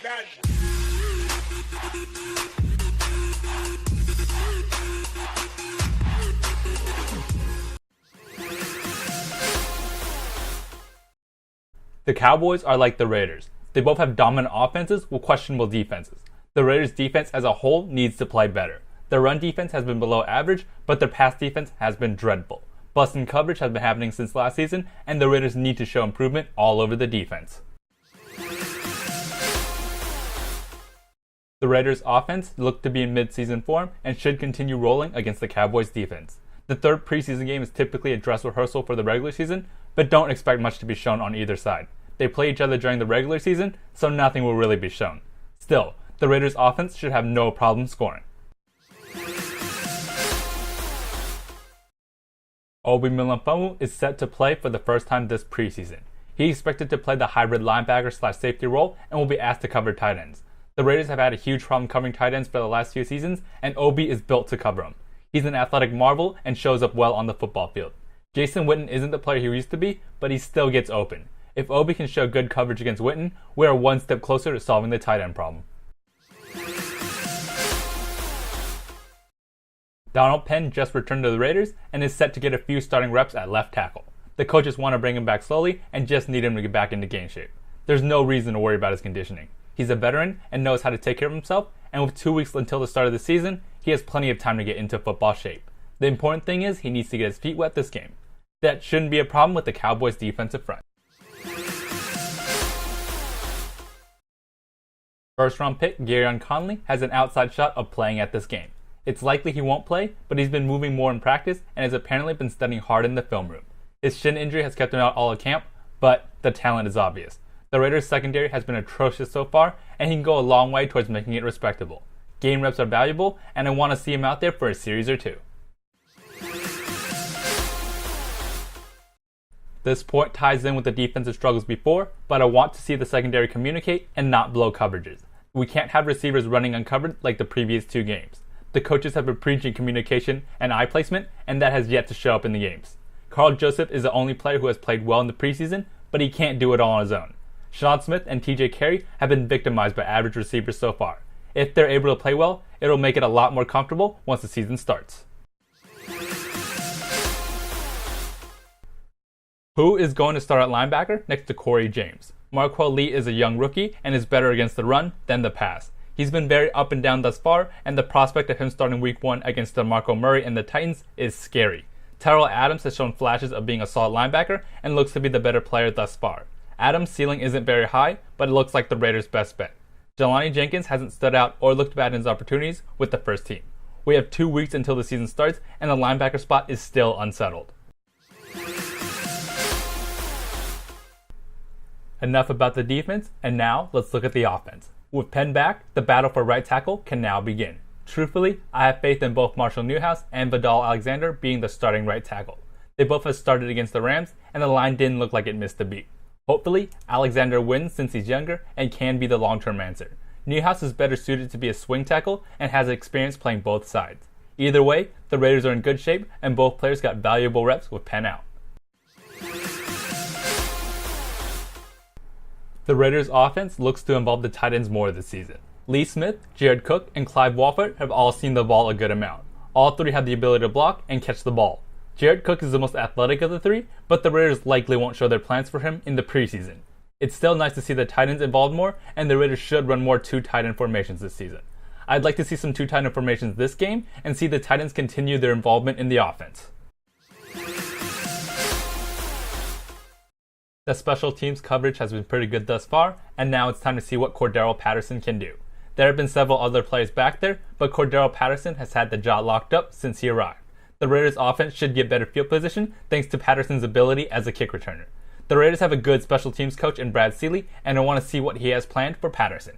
The Cowboys are like the Raiders. They both have dominant offenses with questionable defenses. The Raiders' defense as a whole needs to play better. Their run defense has been below average, but their pass defense has been dreadful. Busting coverage has been happening since last season, and the Raiders need to show improvement all over the defense. The Raiders' offense looked to be in mid-season form and should continue rolling against the Cowboys' defense. The third preseason game is typically a dress rehearsal for the regular season, but don't expect much to be shown on either side. They play each other during the regular season, so nothing will really be shown. Still, the Raiders' offense should have no problem scoring. Obi Melifonwu is set to play for the first time this preseason. He is expected to play the hybrid linebacker/safety role and will be asked to cover tight ends. The Raiders have had a huge problem covering tight ends for the last few seasons, and Obi is built to cover them. He's an athletic marvel and shows up well on the football field. Jason Witten isn't the player he used to be, but he still gets open. If Obi can show good coverage against Witten, we are one step closer to solving the tight end problem. Donald Penn just returned to the Raiders and is set to get a few starting reps at left tackle. The coaches want to bring him back slowly and just need him to get back into game shape. There's no reason to worry about his conditioning. He's a veteran and knows how to take care of himself, and with 2 weeks until the start of the season, he has plenty of time to get into football shape. The important thing is he needs to get his feet wet this game. That shouldn't be a problem with the Cowboys' defensive front. First-round pick Gareon Conley has an outside shot of playing at this game. It's likely he won't play, but he's been moving more in practice and has apparently been studying hard in the film room. His shin injury has kept him out all of camp, but the talent is obvious. The Raiders' secondary has been atrocious so far, and he can go a long way towards making it respectable. Game reps are valuable, and I want to see him out there for a series or two. This point ties in with the defensive struggles before, but I want to see the secondary communicate and not blow coverages. We can't have receivers running uncovered like the previous 2 games. The coaches have been preaching communication and eye placement, and that has yet to show up in the games. Carl Joseph is the only player who has played well in the preseason, but he can't do it all on his own. Sean Smith and TJ Carey have been victimized by average receivers so far. If they're able to play well, it'll make it a lot more comfortable once the season starts. Who is going to start at linebacker next to Corey James? Marquel Lee is a young rookie and is better against the run than the pass. He's been very up and down thus far, and the prospect of him starting week 1 against DeMarco Murray and the Titans is scary. Terrell Adams has shown flashes of being a solid linebacker and looks to be the better player thus far. Adams' ceiling isn't very high, but it looks like the Raiders' best bet. Jelani Jenkins hasn't stood out or looked bad in his opportunities with the first team. We have 2 weeks until the season starts, and the linebacker spot is still unsettled. Enough about the defense, and now let's look at the offense. With Penn back, the battle for right tackle can now begin. Truthfully, I have faith in both Marshall Newhouse and Vidal Alexander being the starting right tackle. They both have started against the Rams, and the line didn't look like it missed a beat. Hopefully, Alexander wins since he's younger and can be the long-term answer. Newhouse is better suited to be a swing tackle and has experience playing both sides. Either way, the Raiders are in good shape, and both players got valuable reps with Penn out. The Raiders' offense looks to involve the tight ends more this season. Lee Smith, Jared Cook, and Clive Walford have all seen the ball a good amount. All 3 have the ability to block and catch the ball. Jared Cook is the most athletic of the 3, but the Raiders likely won't show their plans for him in the preseason. It's still nice to see the tight ends involved more, and the Raiders should run more 2 tight end formations this season. I'd like to see some 2 tight end formations this game and see the tight ends continue their involvement in the offense. The special teams coverage has been pretty good thus far, and now it's time to see what Cordero Patterson can do. There have been several other players back there, but Cordero Patterson has had the jaw locked up since he arrived. The Raiders' offense should get better field position thanks to Patterson's ability as a kick returner. The Raiders have a good special teams coach in Brad Seeley, and I want to see what he has planned for Patterson.